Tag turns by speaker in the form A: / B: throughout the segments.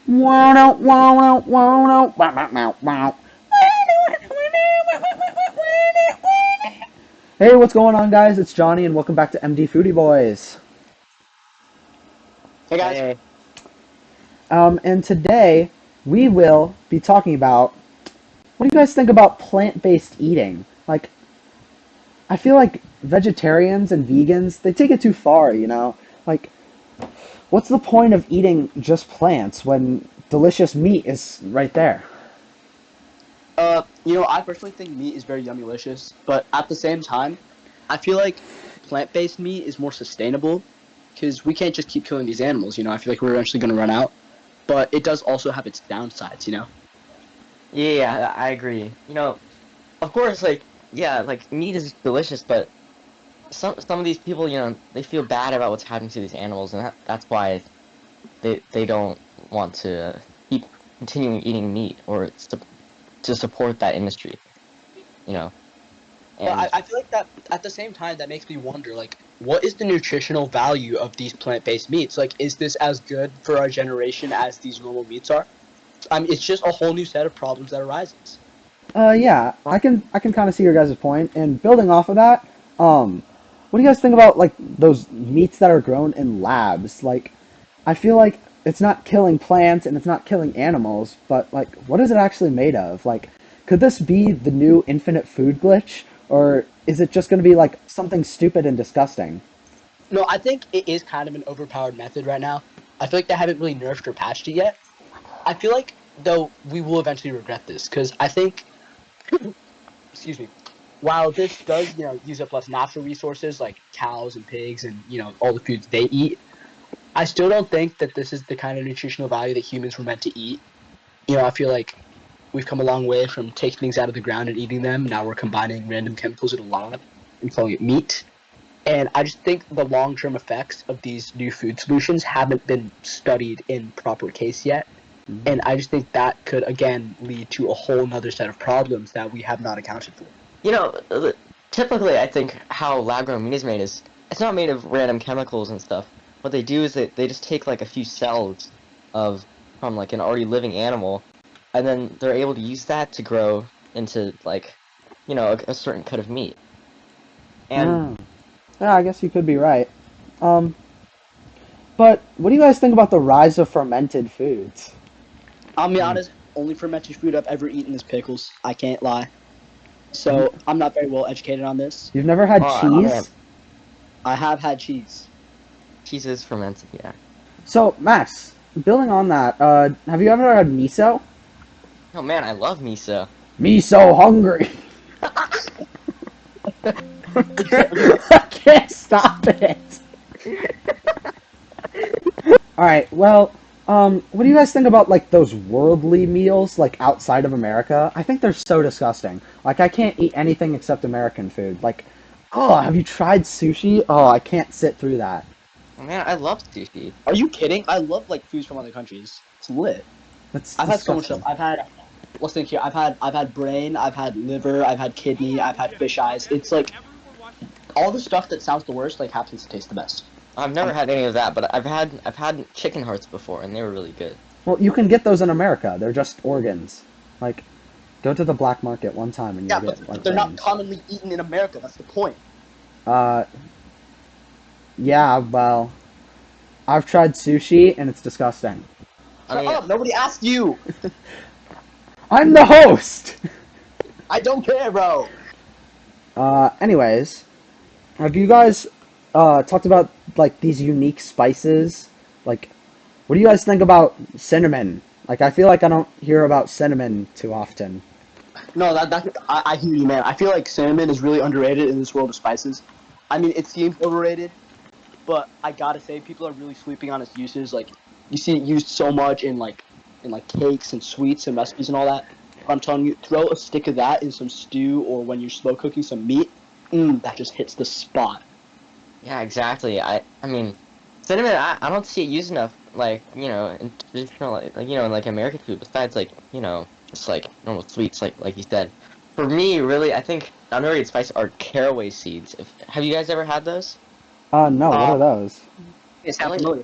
A: Hey, what's going on, guys? It's Johnny, and welcome back to MDFoodie Boys.
B: Hey guys.
C: Hey,
A: And today we will be talking about what do you guys think about plant-based eating? Like, I feel like vegetarians and vegans, they take it too far, you know? Like, what's the point of eating just plants when delicious meat is right there?
B: I personally think meat is very yummylicious, but at the same time, I feel like plant-based meat is more sustainable because we can't just keep killing these animals. I feel like we're eventually going to run out, but it does also have its downsides.
C: yeah, I agree. Of course, yeah, meat is delicious, but some of these people, they feel bad about what's happening to these animals, and that's why they don't want to keep continuing eating meat or to support that industry, you know.
B: But I,
C: And
B: I feel like that at the same time that makes me wonder, like, what is the nutritional value of these plant-based meats? Like, is this as good for our generation as these normal meats are? I mean, it's just a whole new set of problems that arises.
A: Yeah, I
C: well,
A: can I can kind of see your guys' point. And building off of that, what do you guys think about like those meats that are grown in labs? Like, I feel like it's not killing plants and it's not killing animals, but like, what is it actually made of? Like, could this be the new infinite food glitch, or is it just going to be like something stupid and disgusting?
B: No, I think it is kind of an overpowered method right now. I feel like they haven't really nerfed or patched it yet. I feel like though we will eventually regret this because I think, excuse me, while this does use up less natural resources like cows and pigs and all the foods they eat, I still don't think that this is the kind of nutritional value that humans were meant to eat. I feel like we've come a long way from taking things out of the ground and eating them. Now we're combining random chemicals in a lab and calling it meat. And I just think the long term effects of these new food solutions haven't been studied in proper case yet. And I just think that could again lead to a whole nother set of problems that we have not accounted for.
C: you know, uh, typically, I think how lab-grown meat is made is it's not made of random chemicals and stuff. What they do is they just take like a few cells of from like an already living animal, and then they're able to use that to grow into like, a certain cut of meat. And
A: Hmm. Yeah, I guess you could be right. Um, but what do you guys think about the rise of fermented foods?
B: I'll be
C: mm,
B: honest, only fermented food I've ever eaten is pickles. I can't lie.
A: Have you
B: So I'm not very well educated on this.
A: you've never had
C: oh man,
A: cheese?
B: I have had cheese.
C: cheese is fermented, yeah.
A: So, Max, building on that, have you ever had miso?
C: Oh man, I love miso.
A: Me so hungry.
B: Okay, okay.
A: I can't stop it. All right. Well, what do you guys think about like those worldly meals like outside of America? I think they're so disgusting. Like I can't eat anything except American food. Like, oh, have you tried sushi? Oh, I can't sit through that.
C: Oh man, I love sushi.
B: Are you kidding? I love like foods from other countries. It's lit.
A: That's
B: I've had so much stuff.
A: disgusting.
B: Let's think here. I've had brain, I've had liver, I've had kidney, I've had fish eyes. It's like all the stuff that sounds the worst like happens to taste the best.
C: I've never
B: Um,
C: had any of that, but I've had chicken hearts before, and they were really good.
A: Well, you can get those in America. They're just organs. Like, go to the black market one time and you'll
B: yeah, but,
A: get like
B: but they're not
A: brains.
B: commonly eaten in America. That's the point.
A: Uh, yeah. Well, I've tried sushi and it's disgusting.
C: I
B: Shut
C: mean,
B: up! Nobody asked you.
A: I'm the host.
B: I don't care, bro.
A: Anyways, have you guys talked about like these unique spices? Like, what do you guys think about cinnamon? Like, I feel like I don't hear about cinnamon too often.
B: No, I hear you, man. I feel like cinnamon is really underrated in this world of spices. I mean, it seems overrated, but I gotta say, people are really sleeping on its uses. Like, you see it used so much in like cakes and sweets and recipes and all that. But I'm telling you, throw a stick of that in some stew or when you're slow cooking some meat, that just hits the spot.
C: yeah, exactly. I mean, cinnamon. I don't see it used enough, like in traditional in like American food. Besides just like normal sweets, like you said. For me, really, I think the underrated spice are caraway seeds. Have you guys ever had those?
A: No, what
B: Uh,
A: are those?
B: it
C: I
B: sounds
C: like
B: familiar.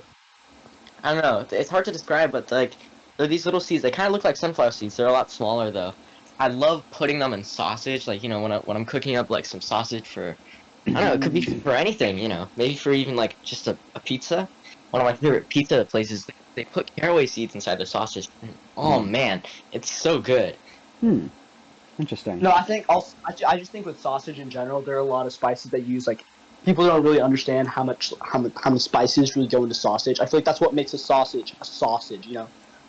C: I don't know. It's hard to describe, but like They're these little seeds. They kind of look like sunflower seeds. They're a lot smaller though. I love putting them in sausage. Like when I'm cooking up like some sausage for I don't know. It could be for anything. Maybe for even like just a pizza. One of my favorite pizza places. They put caraway seeds inside their sausage. And, oh man, it's so good.
A: Hmm. Interesting.
B: No, I think also I just think with sausage in general, there are a lot of spices that use like people don't really understand how many spices really go into sausage. I feel like that's what makes a sausage.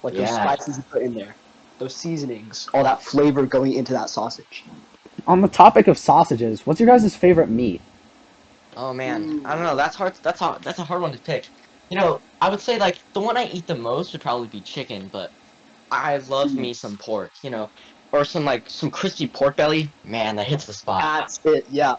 B: Like those
C: Yeah.
B: spices you put in there, those seasonings, all that flavor going into that sausage.
A: On the topic of sausages, what's your guys' favorite meat?
C: Oh man, I don't
B: Ooh.
C: know. That's a hard one to pick. I would say like the one I eat the most would probably be chicken, but I love me some pork. Or some crispy pork belly. Man, that hits the spot.
B: That's it. Yeah.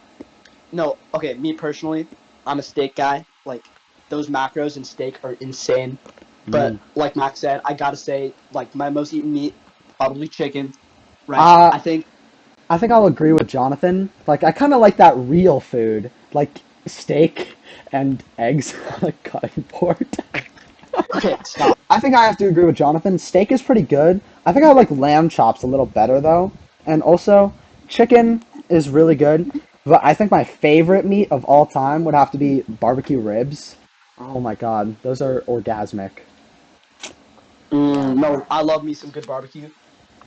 B: No. Okay. Me personally, I'm a steak guy. Like those macros in steak are insane.
A: Mm.
B: But like Max said, I gotta say, like my most eaten meat, probably chicken. Right.
A: Uh,
B: I think.
A: I think I'll agree with Jonathan. Like, I kind of like that real food, like steak and eggs, like cutting board.
B: Okay. Stop.
A: I think I have to agree with Jonathan. Steak is pretty good. I think I like lamb chops a little better though. And also, chicken is really good. But I think my favorite meat of all time would have to be barbecue ribs. Oh my God, those are orgasmic.
C: Yeah.
B: No, I love me some good barbecue.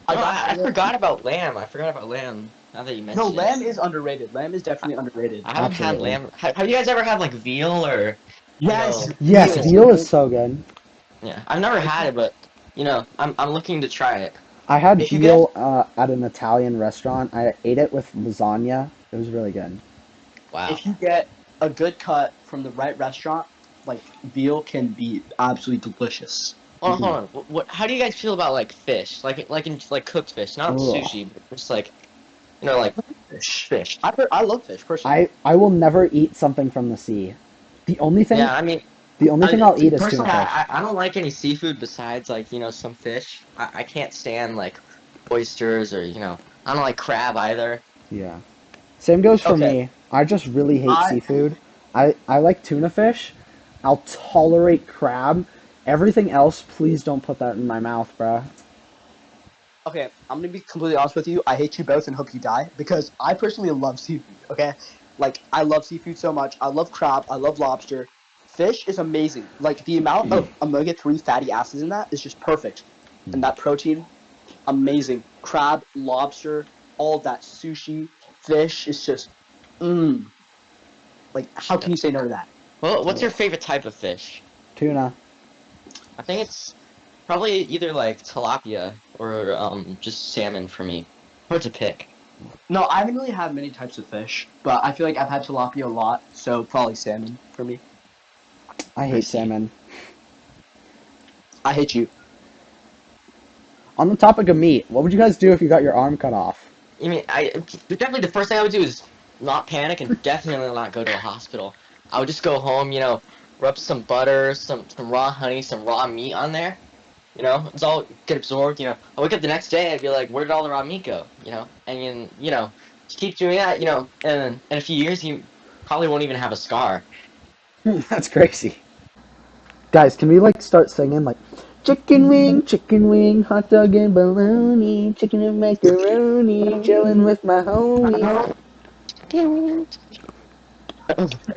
B: I gotta
C: I
B: say,
C: forgot about lamb. I forgot about lamb. Now that you
B: no,
C: mention it,
B: lamb is underrated. Lamb is
C: I,
B: definitely underrated.
C: I haven't had
A: Absolutely.
C: lamb. Have you guys ever had like veal or,
B: Yes,
A: Yes,
B: veal.
A: veal is so good.
C: yeah, I've never had it, but I'm looking to try it.
A: I had
B: If you get
A: veal at an Italian restaurant. I ate it with lasagna. It was really good.
C: Wow.
B: if you get a good cut from the right restaurant, like veal can be absolutely delicious.
C: Hold on. How do you guys feel about like fish? Like cooked fish, not
A: Ugh.
C: sushi, but just like like
B: Fish.
C: fish.
B: I love fish personally.
A: I will never eat something from the sea. The only thing
C: Yeah, I mean,
A: the only thing I'll eat is tuna
C: personally,
A: fish.
C: I don't like any seafood besides like some fish. I can't stand like oysters or I don't like crab either.
A: Yeah. Same goes for
B: Okay,
A: me. I just really hate
B: I
A: seafood. I like tuna fish. I'll tolerate crab. Everything else, please don't put that in my mouth, bruh.
B: okay. I'm gonna be completely honest with you. I hate you both and hope you die because I personally love seafood. Okay, like I love seafood so much. I love crab. I love lobster. Fish is amazing. Like the amount of omega-3 fatty acids in that is just perfect, and that protein amazing. Crab, lobster, all of that sushi, fish is just, mmm. Like, how can you say no to that?
C: Well, what's your
A: Ugh.
C: favorite type of fish?
A: Tuna.
C: I think it's probably either like tilapia or just salmon for me. Hard to pick.
B: No, I haven't really had many types of fish, but I feel like I've had tilapia a lot, so probably salmon for me.
A: I
C: I
A: hate
C: see.
A: salmon.
B: I hate you.
A: On the topic of meat, what would you guys do if you got your arm cut off?
C: I mean, definitely the first thing I would do is not panic and definitely not go to a hospital. I would just go home, rub some butter, some raw honey, some raw meat on there. It's all get absorbed. I wake up the next day, I'd be like, where did all the raw meat go? And then, just keep doing that. And in a few years, you probably won't even have a scar.
A: That's crazy. Guys, can we like start singing like chicken wing, hot dog and bologna, chicken and macaroni, chilling with my homies.